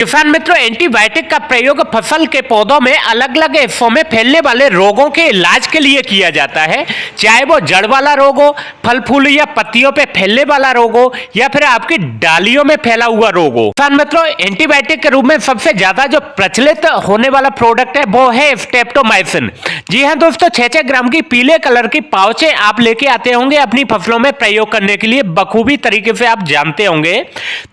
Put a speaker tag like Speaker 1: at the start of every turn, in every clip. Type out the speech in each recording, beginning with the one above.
Speaker 1: किसान मित्रों, एंटीबायोटिक का प्रयोग फसल के पौधों में अलग अलग हिस्सों में फैलने वाले रोगों के इलाज के लिए किया जाता है। चाहे वो जड़ वाला रोग हो, फल फूल या पत्तियों पे फैलने वाला रोग हो, या फिर आपकी डालियों में फैला हुआ रोग हो। किसान मित्रों, एंटीबायोटिक के रूप में सबसे ज्यादा जो प्रचलित होने वाला प्रोडक्ट है वो है स्ट्रेप्टोमाइसिन। जी हाँ दोस्तों, 6-6 ग्राम की पीले कलर की पाउचें आप लेके आते होंगे अपनी फसलों में प्रयोग करने के लिए, बखूबी तरीके से आप जानते होंगे।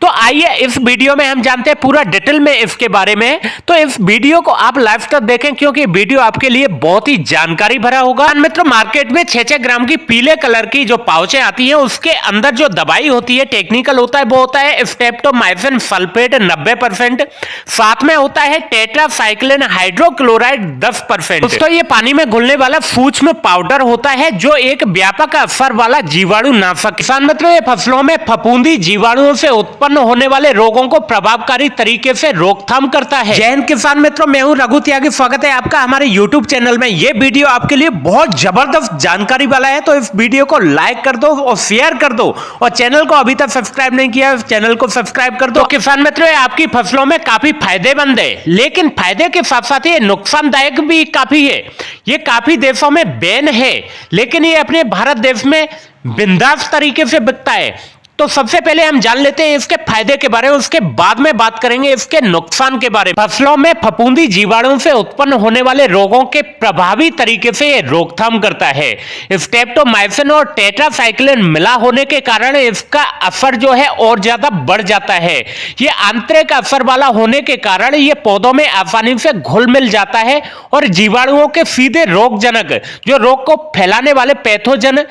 Speaker 1: तो आइए इस वीडियो में हम जानते हैं पूरा डिटेल में इसके बारे में। तो इस वीडियो को आप लाइव तक देखें क्योंकि वीडियो आपके लिए बहुत ही जानकारी भरा होगा। मित्रों, मार्केट में 6-6 ग्राम की पीले कलर की जो पाउचें आती हैं उसके अंदर जो दवाई होती है, टेक्निकल होता है, वो होता है स्ट्रेप्टोमाइसिन सल्फेट 90%, साथ में होता है टेट्रासाइक्लिन हाइड्रोक्लोराइड 10%। दोस्तों, ये पानी में घुलने वाला सूक्ष्म पाउडर होता है जो एक व्यापक असर वाला जीवाणु नाशक। किसान मित्रों, ये फसलों में फफूंदी जीवाणुओं से उत्पन्न होने वाले रोगों को प्रभावकारी तरीके से रोकथाम करता है। जय हिंद किसान मित्रों, मैं हूं रघु त्यागी। स्वागत है आपका हमारे यूट्यूब चैनल में। यह वीडियो आपके लिए बहुत जबरदस्त जानकारी वाला है, तो इस वीडियो को लाइक कर दो और शेयर कर दो, और चैनल को अभी तक सब्सक्राइब नहीं किया है चैनल को सब्सक्राइब कर दो। तो किसान मित्रों, आपकी फसलों में काफी फायदेमंद है, लेकिन फायदे के साथ साथ ये नुकसानदायक भी काफी है। ये काफी देशों में बैन है, लेकिन ये अपने भारत देश में बिंदास तरीके से बिकता है। तो सबसे पहले हम जान लेते हैं इसके फायदे के बारे में, उसके बाद में बात करेंगे इसके नुकसान के बारे में। फसलों में फफूंदी जीवाणु से उत्पन्न होने वाले रोगों के प्रभावी तरीके से रोकथाम करता है। स्ट्रेप्टोमाइसिन और टेट्रासाइक्लिन मिला होने के कारण इसका असर जो है और ज्यादा बढ़ जाता है। ये आंतरिक असर वाला होने के कारण ये पौधों में आसानी से घुल मिल जाता है और जीवाणुओं के सीधे रोगजनक, जो रोग को फैलाने वाले पैथोजन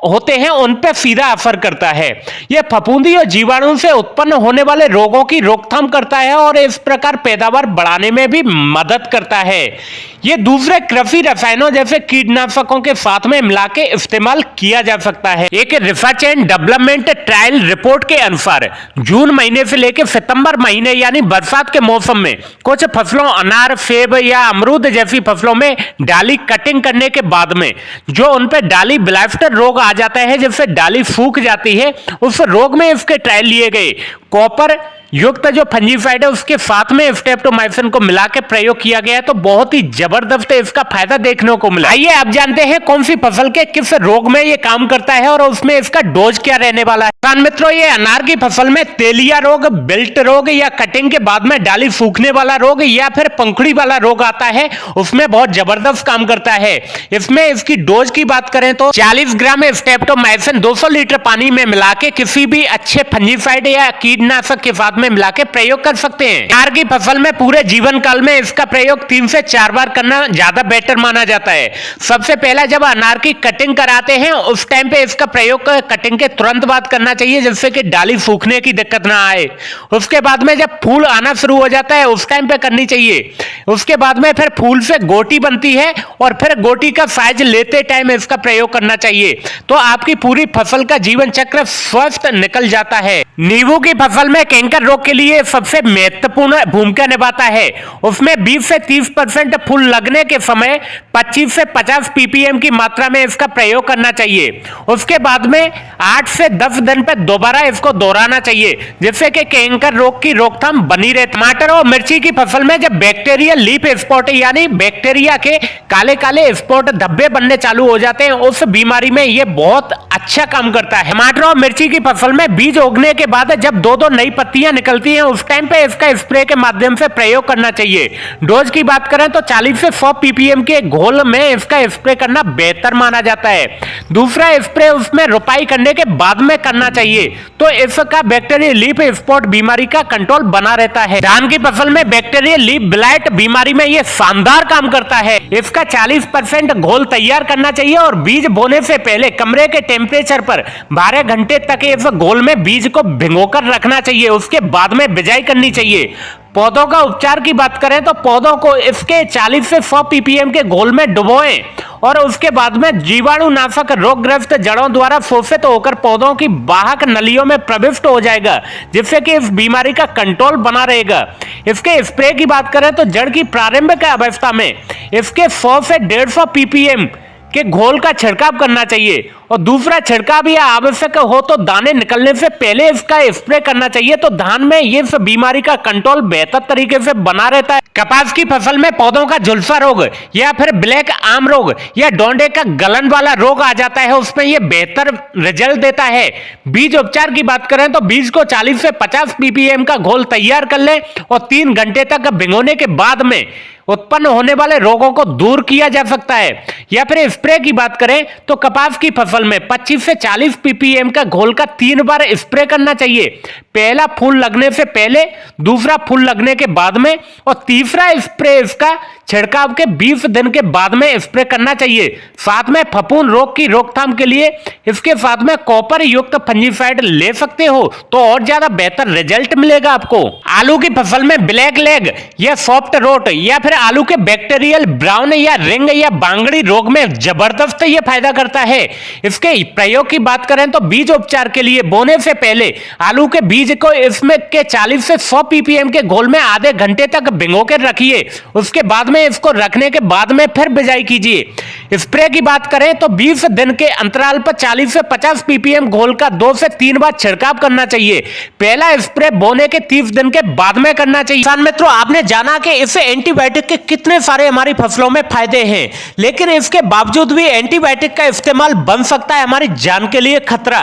Speaker 1: होते हैं, उन पर सीधा असर करता है। यह फफूंदी और जीवाणु से उत्पन्न होने वाले रोगों की रोकथाम करता है और इस प्रकार पैदावार बढ़ाने में भी मदद करता है। यह दूसरे कृषि रसायनों जैसे कीटनाशकों के साथ में मिला के इस्तेमाल किया जा सकता है। एक research and development trial report के अनुसार जून महीने से लेकर सितंबर महीने यानी बरसात के मौसम में कुछ फसलों, अनार, सेब या अमरूद जैसी फसलों में डाली कटिंग करने के बाद में जो उन पर डाली ब्लास्ट रोग आ जाता है, जिससे डाली सूख जाती है, उस रोग में इसके ट्रायल लिए गए। कॉपर युक्त जो फंजीसाइड है उसके साथ में स्ट्रेप्टोमाइसिन को मिला के प्रयोग किया गया है, तो बहुत ही जबरदस्त इसका फायदा देखने को मिला। आइए आप जानते हैं कौन सी फसल के किस रोग में ये काम करता है और उसमें इसका डोज क्या रहने वाला है। किसान मित्रों, ये अनार की फसल में तेलिया रोग, बिल्ट रोग या कटिंग के बाद में डाली सूखने वाला रोग या फिर पंखुड़ी वाला रोग आता है, उसमें बहुत जबरदस्त काम करता है। इसमें इसकी डोज की बात करें तो 40 ग्राम स्ट्रेप्टोमाइसिन 200 लीटर पानी में मिला के किसी भी अच्छे फंजीसाइड या कीटनाशक के साथ में मिला के प्रयोग कर सकते हैं। अनार की फसल में पूरे जीवन काल में इसका प्रयोग 3 से 4 बार करना ज्यादा बेटर माना जाता है। सबसे पहला जब अनार की कटिंग कराते हैं उस टाइम पे इसका प्रयोग कटिंग के तुरंत बाद करना चाहिए, जिससे कि डाली सूखने की दिक्कत ना आए। उसके बाद में जब फूल आना शुरू हो जाता है उस टाइम पे करनी चाहिए। उसके बाद में फिर फूल से गोटी बनती है और फिर गोटी का साइज लेते टाइम इसका प्रयोग करना चाहिए, तो आपकी पूरी फसल का जीवन चक्र स्वस्थ निकल जाता है। नींबू की फसल में कैंकर रोग के लिए सबसे महत्वपूर्ण भूमिका निभाता है। उसमें 20 से 30% फूल लगने के समय 25 से 50 ppm की मात्रा में इसका प्रयोग करना चाहिए। उसके बाद में 8 से 10 दिन पर दोबारा इसको दोहराना चाहिए, जिससे कि कैंकर रोग की रोकथाम बनी रहे। टमाटर और मिर्ची की फसल में जब बैक्टीरियल लीफ स्पॉट यानी बैक्टीरिया के काले काले स्पॉट धब्बे बनने चालू हो जाते हैं, उस बीमारी में यह बहुत अच्छा काम करता है। टमाटर और मिर्ची की फसल में बीज उगने के बाद जब 2-2 नई पत्तियां निकलती हैं उस टाइम पे इसका स्प्रे के माध्यम से प्रयोग करना चाहिए। डोज की बात करें तो 40 से 100 ppm के घोल में इसका स्प्रे करना बेहतर माना जाता है। दूसरा स्प्रे उसमें रोपाई करने के बाद में करना चाहिए, तो इसका बैक्टीरियल लीफ स्पॉट बीमारी का कंट्रोल बना रहता है। धान की फसल में बैक्टीरियल लीफ ब्लाइट बीमारी में यह शानदार काम करता है। इसका 40% घोल तैयार करना चाहिए और बीज बोने से पहले कमरे के टेम्परेचर पर 12 घंटे तक इस घोल में बीज को भिगोकर रखना चाहिए। उसके बाद में बिजाई करनी चाहिए। पौधों का उपचार की बात करें तो पौधों को इसके 40 से 100 ppm के घोल में डुबोएं और उसके बाद में जीवाणुनाशक रोगग्रस्त जड़ों द्वारा शोषित होकर पौधों की बाहक नलियों में प्रविष्ट हो जाएगा, जिससे कि इस बीमारी का कंट्रोल बना रहेगा। इसके स्प्रे की बात करें तो जड़ की प्रारंभिक अवस्था में इसके 100 से 150 ppm के घोल का छिड़काव करना चाहिए। और दूसरा छिड़काव या आवश्यक हो तो दाने निकलने से पहले इसका स्प्रे करना चाहिए, तो धान में ये बीमारी का कंट्रोल बेहतर तरीके से बना रहता है। कपास की फसल में पौधों का झुलसा रोग या फिर ब्लैक आर्म रोग या डोंडे का गलन वाला रोग आ जाता है, उसमें यह बेहतर रिजल्ट देता है। बीज उपचार की बात करें तो बीज को 40 से 50 ppm का घोल तैयार कर लें और 3 घंटे तक भिगोने के बाद में उत्पन्न होने वाले रोगों को दूर किया जा सकता है। या फिर स्प्रे की बात करें तो कपास की फसल में 25 से 40 ppm का घोल का 3 बार स्प्रे करना चाहिए। पहला फूल लगने से पहले, दूसरा फूल लगने के बाद में और तीसरा स्प्रे इसका छिड़काव के 20 दिन के बाद में स्प्रे करना चाहिए। साथ में फफूंद रोग की रोकथाम के लिए इसके साथ में कॉपर युक्त फंजीसाइड ले सकते हो तो और ज्यादा बेहतर रिजल्ट मिलेगा आपको। आलू की फसल में ब्लैक लेग या सॉफ्ट रोट या फिर आलू के बैक्टीरियल ब्राउन या रिंग या बांगड़ी रोग में जबरदस्त ये फायदा करता है। इसके प्रयोग की बात करें तो बीज उपचार के लिए बोने से पहले आलू के बीज को इसमें के 40 से 100 ppm के घोल में आधे घंटे तक भिगो कर रखिए। उसके बाद में इसको रखने के बाद में फिर बिजाई कीजिए। स्प्रे की बात करें तो 20 दिन के अंतराल पर 40 से 50 ppm घोल का 2 से 3 बार छिड़काव करना चाहिए। पहला स्प्रे बोने के 30 दिन के बाद में करना चाहिए। किसान मित्रों, आपने जाना कि इससे एंटीबायोटिक के कितने सारे हमारी फसलों में फायदे हैं, लेकिन इसके बावजूद भी एंटीबायोटिक का इस्तेमाल बन सकता है हमारी जान के लिए खतरा।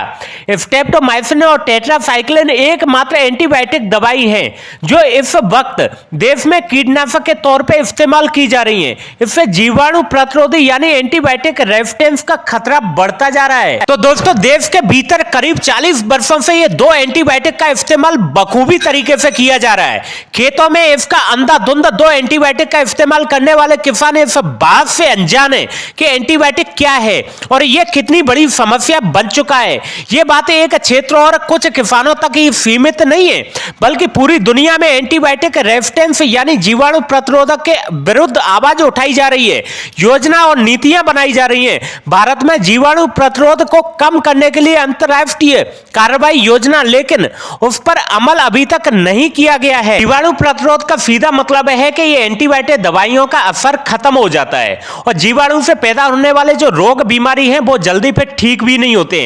Speaker 1: स्ट्रेप्टोमाइसिन और टेट्रासाइक्लिन एकमात्र एंटीबायोटिक दवाई है जो इस वक्त देश में कीटनाशक के तौर पर इस्तेमाल की जा रही है। इससे जीवाणु प्रतिरोधी यानी एंटीबायोटिक रेजिस्टेंस का खतरा बढ़ता जा रहा है। तो दोस्तों, देश के भीतर करीब 40 वर्षों से ये 2 एंटीबायोटिक का इस्तेमाल बखूबी तरीके से किया जा रहा है। खेतों में इसका अंधाधुंध 2 एंटीबायोटिक का इस्तेमाल करने वाले किसान इस बात से अनजान है कि एंटीबायोटिक क्या है और यह कितनी बड़ी समस्या बन चुका है। यह बातें एक क्षेत्र और कुछ किसानों तक ही सीमित नहीं है, बल्कि पूरी दुनिया में एंटीबायोटिक रेजिस्टेंस यानी जीवाणु प्रतिरोधक के विरुद्ध आवाज उठाई जा रही है। योजना और नीतियां बनाई जा रही हैं। भारत में जीवाणु प्रतिरोध को कम करने के लिए अंतर्राष्ट्रीय कार्रवाई योजना, लेकिन उस पर अमल अभी तक नहीं किया गया है। जीवाणु प्रतिरोध का सीधा मतलब है कि ये एंटीबायोटिक दवाइयों का असर खत्म हो जाता है और जीवाणु से पैदा होने वाले जो रोग बीमारी हैं वो जल्दी पे ठीक भी नहीं होते।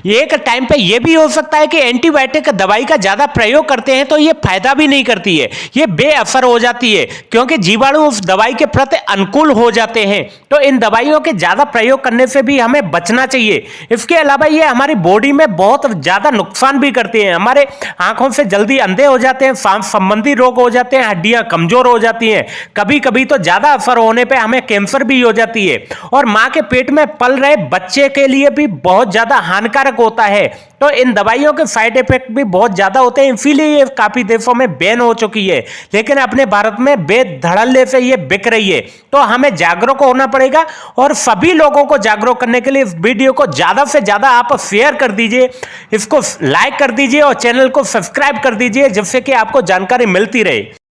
Speaker 1: एक टाइम पे ये भी हो सकता है कि एंटीबायोटिक दवाई का ज्यादा प्रयोग करते हैं तो ये फायदा भी नहीं करती है, ये बेअसर हो जाती है क्योंकि जीवाणु उस दवाई के प्रति अनुकूल हो जाते हैं। तो इन दवाइयों के ज्यादा प्रयोग करने से भी हमें बचना चाहिए। इसके अलावा ये हमारी बॉडी में बहुत ज्यादा नुकसान भी करते हैं। हमारे आंखों से जल्दी अंधे हो जाते हैं, सांस संबंधी रोग हो जाते हैं, हड्डियां कमजोर हो जाती हैं, कभी कभी तो ज्यादा असर होने पे हमें कैंसर भी हो जाती है और मां के पेट में पल रहे बच्चे के लिए भी बहुत ज्यादा हानिकारक होता है। तो इन दवाइयों के साइड इफेक्ट भी बहुत ज्यादा होते हैं, इसीलिए ये काफी देशों में बैन हो चुकी है, लेकिन अपने भारत में बेधड़ल्ले से ये बिक रही है। तो हमें जागरूक होना पड़ेगा और सभी लोगों को जागरूक करने के लिए इस वीडियो को ज्यादा से ज्यादा आप शेयर कर दीजिए, इसको लाइक कर दीजिए और चैनल को सब्सक्राइब कर दीजिए, जिससे कि आपको जानकारी मिलती रहे।